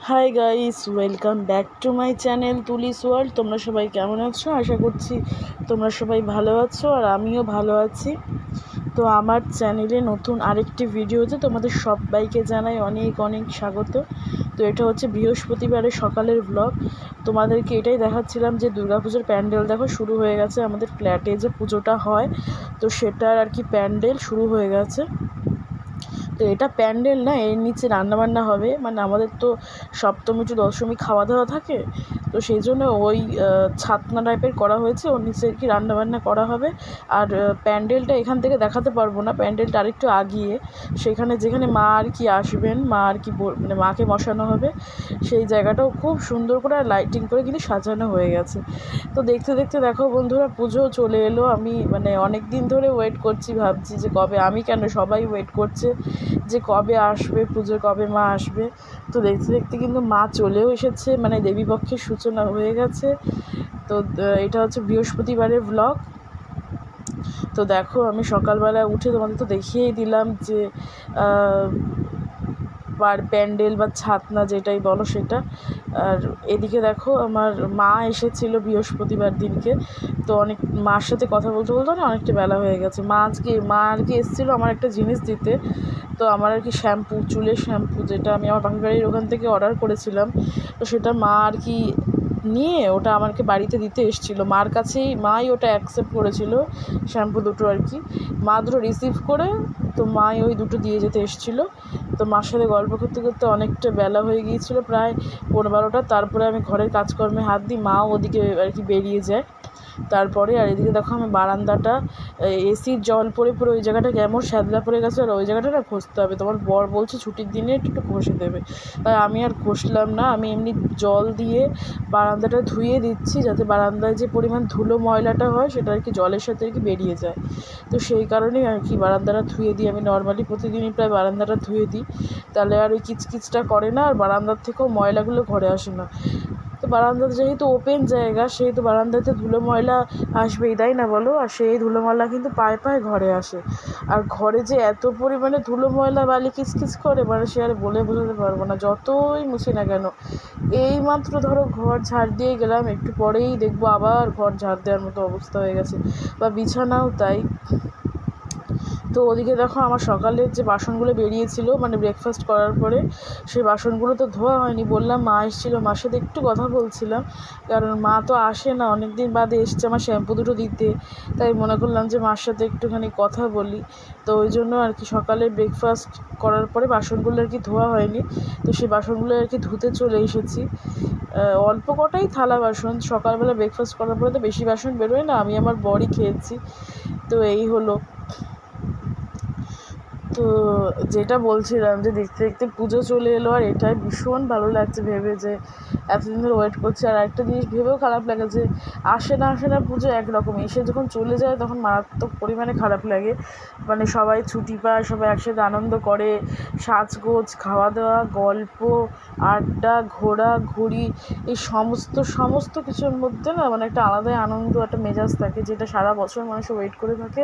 High guys, welcome back to my channel Tuli's world. তোমরা সবাই কেমন আছো? আশা করছি তোমরা সবাই ভালো আছো আর আমিও ভালো আছি। তো আমার চ্যানেলে নতুন আরেকটি ভিডিওতে তোমাদের সবাইকে জানাই অনেক অনেক স্বাগত। তো এটা হচ্ছে বৃহস্পতিবারের সকালের ব্লগ। তোমাদেরকে এটাই দেখাচ্ছিলাম যে দুর্গাপুজোর প্যান্ডেল দেখো শুরু হয়ে গেছে। আমাদের ফ্ল্যাটে যে পুজোটা হয় তো সেটার আর কি প্যান্ডেল শুরু হয়ে গেছে। তো এটা প্যান্ডেল না, এর নিচে রান্নাবান্না হবে। মানে আমাদের তো সপ্তমী টু দশমী খাওয়া দাওয়া থাকে, তো সেই জন্য ওই ছাতনা টাইপের করা হয়েছে, ওর নিচে আর কি রান্নাবান্না করা হবে। আর প্যান্ডেলটা এখান থেকে দেখাতে পারবো না, প্যান্ডেলটা আরেকটু আগিয়ে সেখানে যেখানে মা আর কি আসবেন, মা আর কি মানে মাকে বসানো হবে, সেই জায়গাটাও খুব সুন্দর করে লাইটিং করে কিন্তু সাজানো হয়ে গেছে। তো দেখতে দেখতে দেখো বন্ধুরা, পুজো চলে এলো। আমি মানে অনেক দিন ধরে ওয়েট করছি, ভাবছি যে কবে, আমি কেন সবাই ওয়েট করছে যে কবে আসবে পুজো, কবে মা আসবে। তো দেখতে দেখতে কিন্তু মা চলেও এসেছে, মানে দেবীপক্ষের সূচনা হয়ে গেছে। তো এটা হচ্ছে বৃহস্পতিবারের ব্লগ। তো দেখো আমি সকালবেলা উঠে তোমাদের তো দেখিয়েই দিলাম যে প্যান্ডেল বা ছাতনা যেটাই বলো সেটা। আর এদিকে দেখো আমার মা এসেছিলো বৃহস্পতিবার দিনকে। তো অনেক মার সাথে কথা বলতে বলতে না অনেকটা বেলা হয়ে গেছে। মা আর কি এসেছিলো আমার একটা জিনিস দিতে। তো আমার আর কি শ্যাম্পু, চুলের শ্যাম্পু, যেটা আমি আমার বাপের বাড়ির ওখান থেকে অর্ডার করেছিলাম, তো সেটা মা আর কি নিয়ে ওটা আমাকে বাড়িতে দিতে এসেছিলো। মার কাছেই মাই ওটা অ্যাকসেপ্ট করেছিল, শ্যাম্পু দুটো আর কি। মা দুটো রিসিভ করে তো মাই ওই দুটো দিয়ে যেতে এসেছিলো। তো মার সাথে গল্প করতে করতে অনেকটা বেলা হয়ে গিয়েছিলো, প্রায় 11-12টা। তারপরে আমি ঘরের কাজকর্মে হাত দিই, মাও ওদিকে আর কি বেরিয়ে যায়। তারপরে আর এদিকে দেখো আমি বারান্দাটা এসির জল পড়ে পড়ে ওই জায়গাটা কেমন শ্যাদলা পড়ে গেছে, আর ওই জায়গাটা না ঘষতে হবে। তোমার বর বলছে ছুটির দিনে একটু ঘষে দেবে, তাই আমি আর ঘষলাম না। আমি এমনি জল দিয়ে বারান্দাটা ধুয়ে দিচ্ছি, যাতে বারান্দায় যে পরিমাণ ধুলো ময়লাটা হয় সেটা আর কি জলের সাথে আর কি বেরিয়ে যায়। তো সেই কারণেই আর কি বারান্দাটা ধুয়ে দিই। আমি নর্মালি প্রতিদিনই প্রায় বারান্দাটা ধুয়ে দিই, তাহলে আর ওই কিচকিচটা করে না, আর বারান্দার থেকেও ময়লাগুলো ঘরে আসে না। তো বারান্দাতে যেহেতু ওপেন জায়গা, সেহেতু বারান্দাতে ধুলো ময়লা আসবেই, তাই না বলো? আর সেই ধুলো ময়লা কিন্তু পায়ে পায়ে ঘরে আসে। আর ঘরে যে এত পরিমাণে ধুলো ময়লা বালি কিচকিচ করে, মানে সে আর বলে বোঝাতে পারবো না, যতই মুছি না কেন। এই মাত্র ধরো ঘর ঝাড় দিয়ে গেলাম, একটু পরেই দেখবো আবার ঘর ঝাড় দেওয়ার মতো অবস্থা হয়ে গেছে, বা বিছানাও তাই। তো ওদিকে দেখো আমার সকালের যে বাসনগুলো বেরিয়েছিল, মানে ব্রেকফাস্ট করার পরে, সেই বাসনগুলো তো ধোয়া হয়নি। বললাম মা এসেছিলো, মার সাথে একটু কথা বলছিলাম, কারণ মা তো আসে না, অনেক দিন বাদে এসছে আমার শ্যাম্পু দুটো দিতে। তাই মনে করলাম যে মার সাথে একটুখানি কথা বলি। তো ওই জন্য আর কি সকালে ব্রেকফাস্ট করার পরে বাসনগুলো আর কি ধোয়া হয়নি, তো সেই বাসনগুলো আর কি ধুতে চলে এসেছি। অল্প কটাই থালা বাসন, সকালবেলা ব্রেকফাস্ট করার পরে তো বেশি বাসন বেরোয় না, আমি আমার বরই খেয়েছি। তো এই হলো। তো যেটা বলছিলাম যে দেখতে দেখতে পুজো চলে এলো, আর এটাই ভীষণ ভালো লাগছে ভেবে যে এতদিন ধরে ওয়েট করছি। আর একটা জিনিস ভেবেও খারাপ লাগে যে আসে না পুজো একরকম, এসে যখন চলে যায় তখন মারাত্মক পরিমাণে খারাপ লাগে। মানে সবাই ছুটি পায়, সবাই একসাথে আনন্দ করে, সাজগোজ, খাওয়া দাওয়া, গল্প, আড্ডা, ঘোরাঘুরি, এই সমস্ত কিছুর মধ্যে না মানে একটা আলাদাই আনন্দ, একটা মেজাজ থাকে, যেটা সারা বছর মানুষ ওয়েট করে থাকে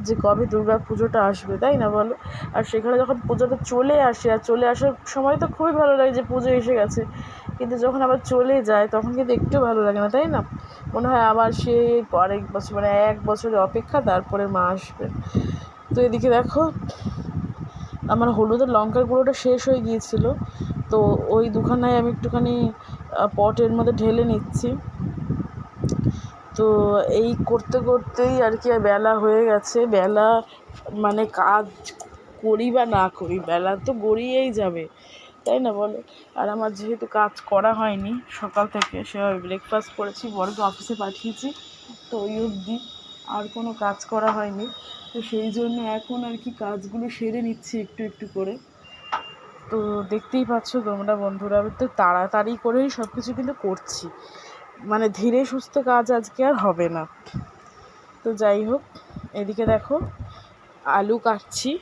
যে কবে দুর্গা পুজোটা আসবে, তাই না বলো? আর সেখানে যখন পুজোটা চলে আসে, আর চলে আসার সময় তো খুবই ভালো লাগে যে পুজো এসে গেছে, কিন্তু যখন আবার চলে যায় তখন কিন্তু একটু ভালো লাগে না, তাই না? মনে হয় আবার সে আরেক বছর, মানে 1 বছরের অপেক্ষা, তারপরে মা আসবেন। তো এদিকে দেখো আমার হলুদের লঙ্কার গুঁড়োটা শেষ হয়ে গিয়েছিল, তো ওই দুখানায় আমি একটুখানি পটের মধ্যে ঢেলে নিচ্ছি। তো এই করতে করতেই আর কি বেলা হয়ে গেছে। বেলা মানে কাজ করি বা না করি, বেলা তো গড়িয়েই যাবে, তাই না বলো? আর আমার যেহেতু কাজ করা হয়নি সকাল থেকে, সেভাবে ব্রেকফাস্ট করেছি, বড়কে অফিসে পাঠিয়েছি, তো ওই অবধি আর কোনো কাজ করা হয়নি। তো সেই জন্য এখন আর কি কাজগুলো সেরে নিচ্ছি একটু একটু করে। তো দেখতেই পাচ্ছ তোমরা বন্ধুরা, আমি তো তাড়াতাড়ি করেই সব কিছু কিন্তু করছি, মানে ধীরে সুস্থে কাজ আজকে আর হবে না। তো যাই হোক, এদিকে দেখো আলু কাটছি।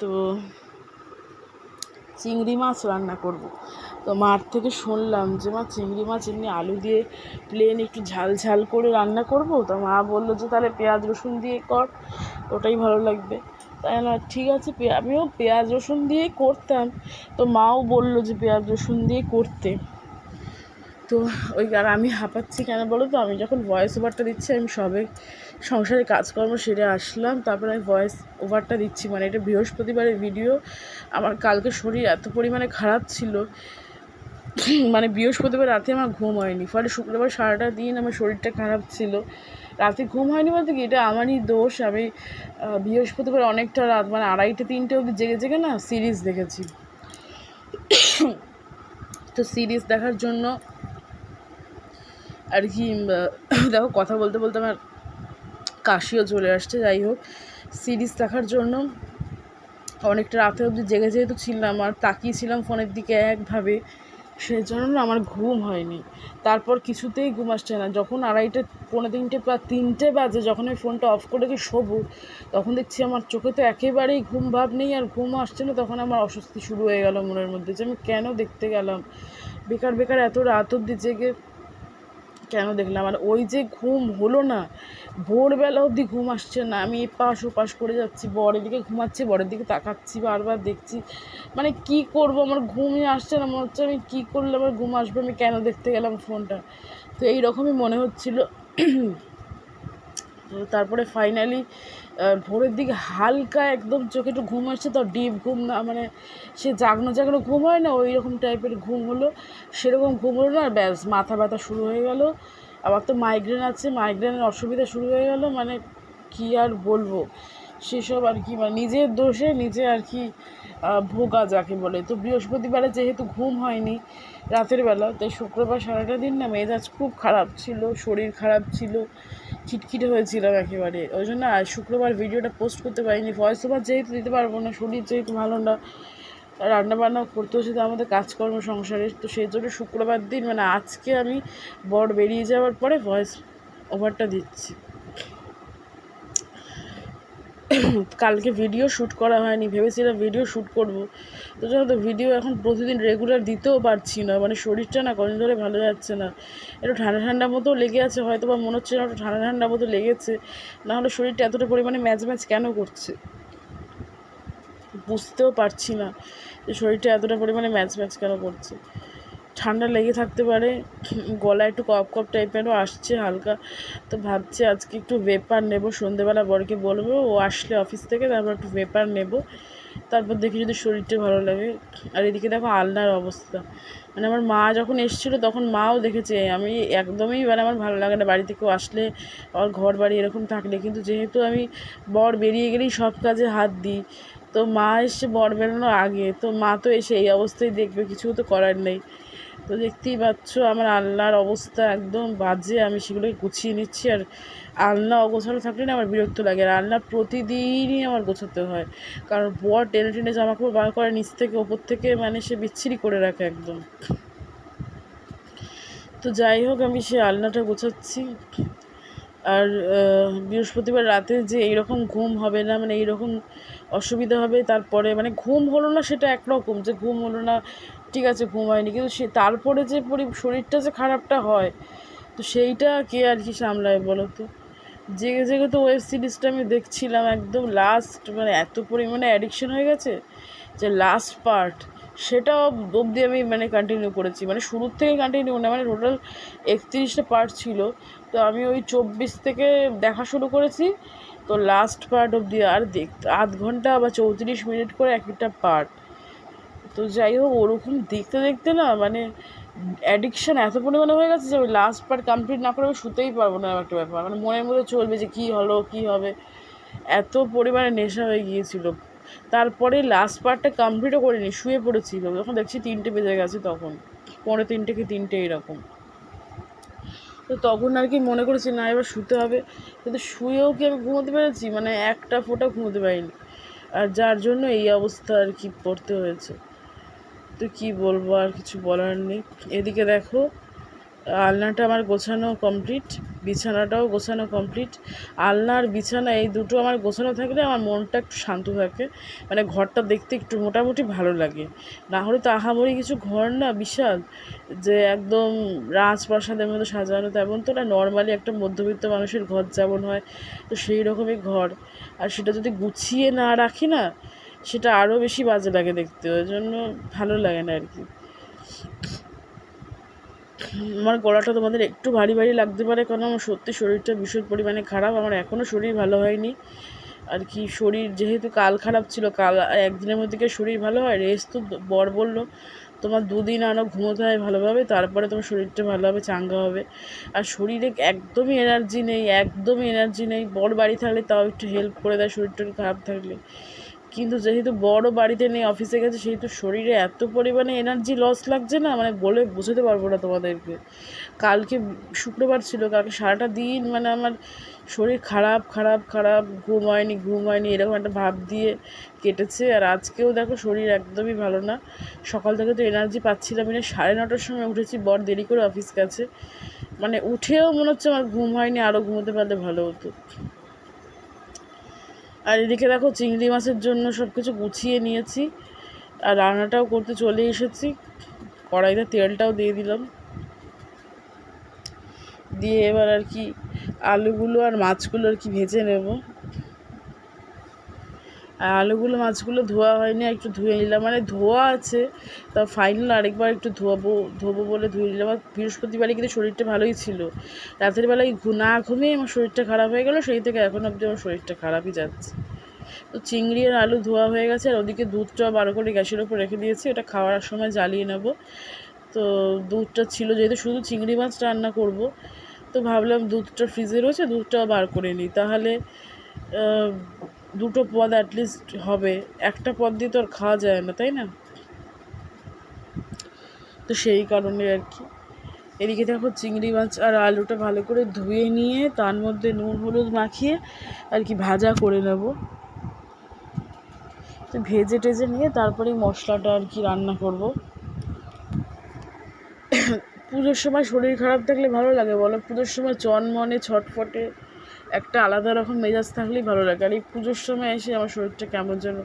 তো চিংড়ি মাছ রান্না করব। তো মার থেকে শুনলাম যে মা চিংড়ি মাছ এমনি আলু দিয়ে প্লেন একটু ঝাল করে রান্না করব। তো মা বললো যে তাহলে পেঁয়াজ রসুন দিয়ে কর, ওটাই ভালো লাগবে। তাই না, ঠিক আছে। আমিও পেঁয়াজ রসুন দিয়েই করতাম, তো মাও বললো যে পেঁয়াজ রসুন দিয়ে করতে। তো ওই আর আমি হাঁপাচ্ছি কেন বলো তো, আমি যখন ভয়েস ওভারটা দিচ্ছি আমি সবে সংসারে কাজকর্ম সেরে আসলাম, তারপরে আমি ভয়েস ওভারটা দিচ্ছি। মানে এটা বৃহস্পতিবারের ভিডিও। আমার কালকে শরীর এত পরিমাণে খারাপ ছিল, মানে বৃহস্পতিবার রাতে আমার ঘুম হয়নি, ফলে শুক্রবার সারাটা দিন আমার শরীরটা খারাপ ছিল। রাতে ঘুম হয়নি বলতে কি, এটা আমারই দোষ। আমি বৃহস্পতিবার অনেকটা রাত, মানে 2:30-3টে অবধি জেগে জেগে না সিরিজ দেখেছি। তো সিরিজ দেখার জন্য আর কি, দেখো কথা বলতে বলতে আমার কাশিও চলে আসছে। যাই হোক, সিরিজ দেখার জন্য অনেকটা রাতে অবধি জেগে যেহেতু ছিলাম আর তাকিয়েছিলাম ফোনের দিকে একভাবে, সেই জন্য না আমার ঘুম হয়নি। তারপর কিছুতেই ঘুম আসছে না। যখন 2:30, 2:45, প্রায় 3টে বাজে, যখন আমি ফোনটা অফ করে দিয়ে শোবো, তখন দেখছি আমার চোখে তো একেবারেই ঘুম ভাব নেই আর ঘুমও আসছে না। তখন আমার অস্বস্তি শুরু হয়ে গেল মনের মধ্যে, যে আমি কেন দেখতে গেলাম, বেকার বেকার এত রাত অবধি জেগে কেন দেখলাম। আর ওই যে ঘুম হলো না, ভোরবেলা অবধি ঘুম আসছে না। আমি এপাশ ওপাশ করে যাচ্ছি, বরের দিকে ঘুমাচ্ছি, বরের দিকে তাকাচ্ছি, বারবার দেখছি, মানে কি করব, আমার ঘুমই আসছে না। মনে হচ্ছে আমি কী করলে আমার ঘুম আসবে, আমি কেন দেখতে গেলাম ফোনটা। তো এইরকমই মনে হচ্ছিল। তারপরে ফাইনালি ভোরের দিকে হালকা একদম চোখে একটু ঘুম আসছে, তো ডিপ ঘুম না, মানে সে জাগনো জাগনো ঘুম হয় না, ওই রকম টাইপের ঘুম হলো। সেরকম ঘুম হলো না, ব্যাস মাথা ব্যথা শুরু হয়ে গেল। আবার তো মাইগ্রেন আছে, মাইগ্রেনের অসুবিধা শুরু হয়ে গেল। মানে কী আর বলবো, সেসব আর কি, মানে নিজের দোষে নিজে আর কি ভোগা যাকে বলে। তো বৃহস্পতিবারে যেহেতু ঘুম হয়নি রাতের বেলা, তাই শুক্রবার সারাটা দিন না মেজাজ খুব খারাপ ছিল, শরীর খারাপ ছিল, খিটখিটে হয়েছিলাম একেবারে। ওই জন্য আর শুক্রবার ভিডিওটা পোস্ট করতে পারিনি। ভয়েস ওভার যেহেতু দিতে পারবো না, শরীর যেহেতু ভালো না, রান্নাবান্না করতে হচ্ছে তো আমাদের কাজকর্ম সংসারে, তো সেই জন্য শুক্রবার দিন, মানে আজকে আমি বর বেরিয়ে যাওয়ার পরে ভয়েস ওভারটা দিচ্ছি। কালকে ভিডিও শ্যুট করা হয়নি, ভেবেছিলাম ভিডিও শ্যুট করব, তো জানো তো ভিডিও এখন প্রতিদিন রেগুলার দিতেও পারছি না। মানে শরীরটা না কদিন ধরে ভালো যাচ্ছে না, একটু ঠান্ডা ঠান্ডা মতো লেগে আছে, হয়তো বা মনে হচ্ছে একটু ঠান্ডা ঠান্ডা মতো লেগেছে, নাহলে শরীরটা এতটা পরিমাণে ম্যাচ ম্যাচ কেন করছে বুঝতেও পারছি না, যে শরীরটা এতটা পরিমাণে ম্যাচ ম্যাচ কেন করছে। ঠান্ডা লেগে থাকতে পারে, গলা একটু কপ কপ টাইপেরও আসছে হালকা। তো ভাবছি আজকে একটু ভেপার নেব, সন্ধেবেলা বরকে বলবো, ও আসলে অফিস থেকে তারপর একটু ভেপার নেব, তারপর দেখি যদি শরীরটা ভালো লাগে। আর এদিকে দেখো আলনার অবস্থা, মানে আমার মা যখন এসেছিলো তখন মাও দেখেছে আমি একদমই, মানে আমার ভালো লাগে না বাড়িতে কেউ আসলে, আমার ঘর বাড়ি এরকম থাকলে। কিন্তু যেহেতু আমি বর বেরিয়ে গেলেই সব কাজে হাত দিই, তো মা এসে বর বেরোনোর আগে, তো মা তো এসে এই অবস্থায় দেখবে, কিছু তো করার নেই। তো দেখতেই পাচ্ছ আমার আলনার অবস্থা একদম বাজে, আমি সেগুলোকে গুছিয়ে নিচ্ছি। আর আলনা অগোছালো থাকলে না আমার বিরক্ত লাগে, আর আলনা প্রতিদিনই আমার গোছাতে হয়, কারণ বর টেনে টেনে জামাকাপড় বার করে নিচ থেকে ওপর থেকে, মানে সে বিচ্ছিরি করে রাখে একদম। তো যাই হোক, আমি সে আলনাটা গোছাচ্ছি। আর বৃহস্পতিবার রাতে যে এইরকম ঘুম হবে না, মানে এইরকম অসুবিধা হবে, তারপরে মানে ঘুম হলো না সেটা একরকম, যে ঘুম হলো না ঠিক আছে ঘুম হয়নি, কিন্তু সে তারপরে যে শরীরটা যে খারাপটা হয়, তো সেইটা কে আর কি সামলায় বলো তো। জেগে জেগে তো ওয়েব সিরিজটা আমি দেখছিলাম একদম লাস্ট, মানে এত পরিমাণে অ্যাডিকশন হয়ে গেছে যে লাস্ট পার্ট, সেটা অবধি আমি মানে কন্টিনিউ করেছি, মানে শুরুর থেকে কন্টিনিউ না, মানে টোটাল 31টা পার্ট ছিল, তো আমি ওই 24 থেকে দেখা শুরু করেছি, তো লাস্ট পার্ট অবধি। আর দেখতে আধ ঘন্টা বা 34 মিনিট করে এক একটা পার্ট। তো যাই হোক, ওরকম দেখতে দেখতে না মানে অ্যাডিকশান এত পরিমাণে হয়ে গেছে যে আমি লাস্ট পার্ট কমপ্লিট না করে আমি শুতেই পারবো না, একটা ব্যাপার, মানে মনের মধ্যে চলবে যে কী হলো কী হবে, এত পরিমাণে নেশা হয়ে গিয়েছিল। তারপরে লাস্ট পার্টটা কমপ্লিটও করিনি, শুয়ে পড়েছিল, যখন দেখছি 3টে বেজে গেছে, তখন 2:45 কি 3টে এরকম। তো তখন আর কি মনে করেছি না এবার শুতে হবে, কিন্তু শুয়েও কি আমি ঘুমোতে পেরেছি, মানে একটা ফোঁটা ঘুমোতে পারিনি, আর যার জন্য এই অবস্থা আর কি পড়তে হয়েছে। তো কী বলবো, আর কিছু বলার নেই। এদিকে দেখো আলনাটা আমার গোছানো কমপ্লিট, বিছানাটাও গোছানো কমপ্লিট। আলনা আর বিছানা এই দুটো আমার গোছানো থাকলে আমার মনটা একটু শান্ত থাকে, মানে ঘরটা দেখতে একটু মোটামুটি ভালো লাগে। না হলে তো আহামরি কিছু ঘর না বিশাল, যে একদম রাজপ্রাসাদের মতো সাজানো, তেমন তো না, নর্মালি একটা মধ্যবিত্ত মানুষের ঘর যেমন হয় তো সেই রকমই ঘর। আর সেটা যদি গুছিয়ে না রাখি না, সেটা আরও বেশি বাজে লাগে দেখতে, ওই জন্য ভালো লাগে না আর কি। আমার গলাটা তোমাদের একটু ভারী ভারী লাগতে পারে, কারণ আমার সত্যি শরীরটা ভীষণ পরিমাণে খারাপ, আমার এখনও শরীর ভালো হয়নি আর কি। শরীর যেহেতু কাল খারাপ ছিল, কাল একদিনের মধ্যে কি শরীর ভালো হয়? রেস্ট তো বর বললো তোমার 2 দিন আরও ঘুমোতে হয় ভালোভাবে, তারপরে তোমার শরীরটা ভালোভাবে চাঙ্গা হবে। আর শরীরে একদমই এনার্জি নেই, একদমই এনার্জি নেই। বর বাড়ি থাকলে তাও একটু হেল্প করে দেয় শরীর টরীর খারাপ থাকলে, কিন্তু যেহেতু বড় বাড়িতে নেই, অফিসে গেছে, সেহেতু শরীরে এত পরিমাণে এনার্জি লস লাগছে না, মানে বলে বোঝাতে পারবো না তোমাদেরকে। কালকে শুক্রবার ছিল, কালকে সারাটা দিন মানে আমার শরীর খারাপ খারাপ খারাপ, ঘুম হয়নি এরকম একটা ভাব দিয়ে কেটেছে। আর আজকেও দেখো শরীর একদমই ভালো না, সকাল থেকে তো এনার্জি পাচ্ছিলাম না। 9:30টার সময় উঠেছি, বর দেরি করে অফিস গেছে, মানে উঠেও মনে হচ্ছে আমার ঘুম হয়নি, আরও ঘুমোতে পারলে ভালো হতো। আর এদিকে দেখো চিংড়ি মাছের জন্য সব কিছু গুছিয়ে নিয়েছি, আর রান্নাটাও করতে চলে এসেছি। কড়াইতে তেলটাও দিয়ে দিলাম, দিয়ে এবার আর কি আলুগুলো আর মাছগুলো আর কি ভেজে নেব। আর আলুগুলো মাছগুলো ধোয়া হয়নি, একটু ধুয়ে নিলাম, মানে ধোয়া আছে, তা ফাইনাল আরেকবার একটু ধোবো বলে ধুয়ে নিলাম। আর বৃহস্পতিবারে কিন্তু শরীরটা ভালোই ছিল, রাতের বেলায় না ঘুমিয়ে আমার শরীরটা খারাপ হয়ে গেলো, সেই থেকে এখন অবধি আমার শরীরটা খারাপই যাচ্ছে। তো চিংড়ি আর আলু ধোয়া হয়ে গেছে, আর ওদিকে দুধটাও বার করে গ্যাসের ওপর রেখে দিয়েছি, এটা খাওয়ার সময় জ্বালিয়ে নেব। তো দুধটা ছিল, যেহেতু শুধু চিংড়ি মাছ রান্না করব, তো ভাবলাম দুধটা ফ্রিজে রয়েছে, দুধটাও বার করে নিই, তাহলে দুটো পদ অ্যাটলিস্ট হবে, একটা পদ দিয়ে তো আর খাওয়া যায় না, তাই না? তো সেই কারণে আর কি। এদিকে দেখো চিংড়ি মাছ আর আলুটা ভালো করে ধুয়ে নিয়ে তার মধ্যে নুন হলুদ মাখিয়ে আর কি ভাজা করে নেব। তো ভেজে টেজে নিয়ে তারপরে মশলাটা আর কি রান্না করব। পুজোর সময় শরীর খারাপ থাকলে ভালো লাগে বলো? পুজোর সময় চনমনে ছটফটে একটা আলাদা রকম মেজাজ থাকলেই ভালো লাগে। আর এই পুজোর সময় এসে আমার শরীরটা কেমন যেন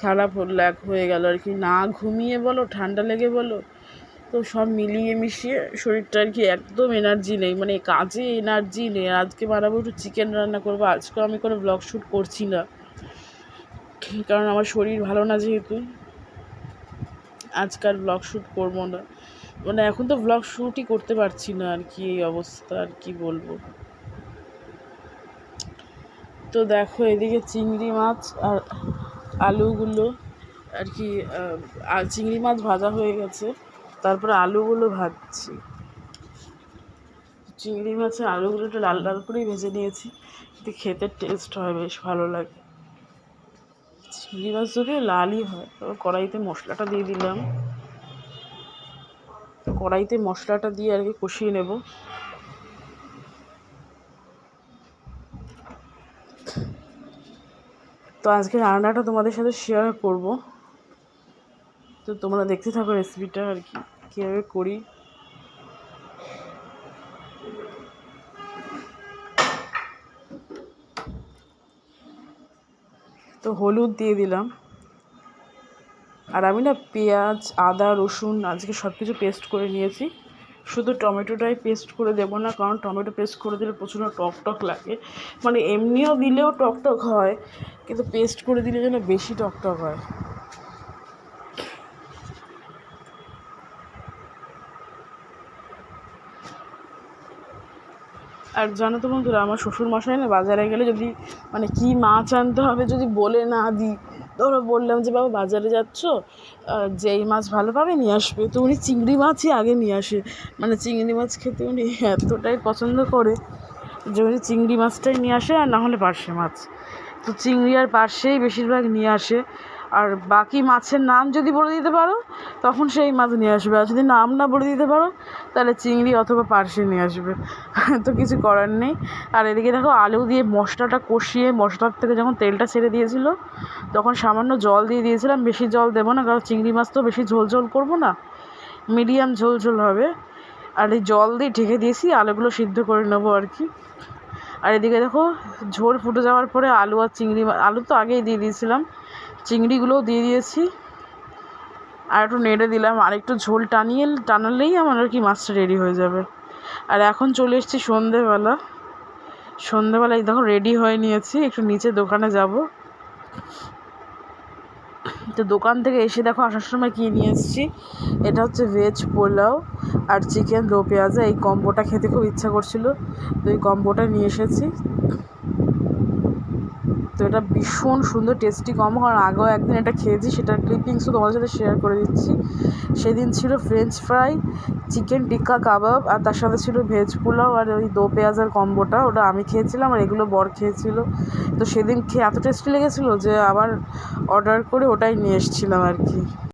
খারাপ হয়ে গেল আর কি, না ঘুমিয়ে বলো, ঠান্ডা লেগে বলো, তো সব মিলিয়ে মিশিয়ে শরীরটা আর কি একদম এনার্জি নেই, মানে কাজে এনার্জি নেই। আজকে বানাবো একটু চিকেন রান্না করবো, আজকেও আমি কোনো ব্লগ শ্যুট করছি না, কারণ আমার শরীর ভালো না, যেহেতু আজকাল ব্লগ শ্যুট করবো না, মানে এখন তো ব্লগ শ্যুটই করতে পারছি না আর কি, এই অবস্থা আর কি বলবো। তো দেখো এদিকে চিংড়ি মাছ আর আলুগুলো আর কি, আর চিংড়ি মাছ ভাজা হয়ে গেছে, তারপরে আলুগুলো ভাজছি। চিংড়ি মাছের আলুগুলো একটু লাল লাল করেই ভেজে নিয়েছি, এতে খেতে টেস্ট হয়, বেশ ভালো লাগে। চিংড়ি মাছ যদিও লালই হয়। তারপর কড়াইতে মশলাটা দিয়ে দিলাম, কড়াইতে মশলাটা দিয়ে আর কি কষিয়ে নেব। তো আজকে রান্নাটা তোমাদের সাথে শেয়ার করব, তো তোমরা দেখতে থাকো রেসিপিটা আর কি কীভাবে করি। তো হলুদ দিয়ে দিলাম, আর আমি না পেঁয়াজ আদা রসুন আজকে সব কিছু পেস্ট করে নিয়েছি, শুধু টমেটোটাই পেস্ট করে দেবো না, কারণ টমেটো পেস্ট করে দিলে প্রচুর টক টক লাগে, মানে এমনিও দিলেও টক টক হয়, কিন্তু পেস্ট করে দিলে যেন বেশি টক টক হয়। আর জানো তো বন্ধুরা, আমার শ্বশুরমশাই না বাজারে গেলে যদি মানে কী মাছ আনতে হবে যদি বলে না দিই, ধরো বললাম যে বাবা বাজারে যাচ্ছ, যেই মাছ ভালো পাবে নিয়ে আসবে, তো উনি চিংড়ি মাছই আগে নিয়ে আসে, মানে চিংড়ি মাছ খেতে উনি এতটাই পছন্দ করে যে উনি চিংড়ি মাছটাই নিয়ে আসে, আর না হলে পার্শে মাছ, তো চিংড়ি আর পার্শেই বেশিরভাগ নিয়ে আসে। আর বাকি মাছের নাম যদি বলে দিতে পারো তখন সেই মাছ নিয়ে আসবে, আর যদি নাম না বলে দিতে পারো তাহলে চিংড়ি অথবা পার্শে নিয়ে আসবে। তো কিছু করার নেই। আর এদিকে দেখো আলু দিয়ে মশলাটা কষিয়ে, মশলার থেকে যখন তেলটা ছেড়ে দিয়েছিল তখন সামান্য জল দিয়ে দিয়েছিলাম, বেশি জল দেবো না, কারণ চিংড়ি মাছ তো বেশি ঝোল ঝোল করবো না, মিডিয়াম ঝোল ঝোল হবে। আর এই জল দিয়ে ঢেকে দিয়েছি, আলুগুলো সিদ্ধ করে নেবো আর কি। আর এদিকে দেখো ঝোল ফুটে যাওয়ার পরে আলু আর চিংড়ি, আলু তো আগেই দিয়ে দিয়েছিলাম, চিংড়িগুলোও দিয়ে দিয়েছি। আর একটু নেড়ে দিলাম, আর একটু ঝোল টানালেই আমার আর কি মাছটা রেডি হয়ে যাবে। আর এখন চলে এসেছি সন্ধেবেলায় দেখো রেডি হয়ে নিয়েছি, একটু নিচে দোকানে যাব। তো দোকান থেকে এসে দেখো আসার সময় কী নিয়ে এসেছি, এটা হচ্ছে ভেজ পোলাও আর চিকেন দো পেঁয়াজা। এই কম্বোটা খেতে খুব ইচ্ছা করছিলো, তো এই কম্বোটা নিয়ে এসেছি। তো এটা ভীষণ সুন্দর টেস্টি কম্বো, কারণ আগেও একদিন এটা খেয়েছি, সেটার ক্লিপিংসও তোমাদের সাথে শেয়ার করে দিচ্ছি। সেদিন ছিল ফ্রেঞ্চ ফ্রাই, চিকেন টিক্কা কাবাব, আর তার সাথে ছিল ভেজ পোলাও আর ওই দো পেঁয়াজার কম্বোটা, ওটা আমি খেয়েছিলাম আর এগুলো বর খেয়েছিল। তো সেদিন খেয়ে এত টেস্টি লেগেছিলো যে আবার অর্ডার করে ওটাই নিয়ে এসেছিলাম আর কি।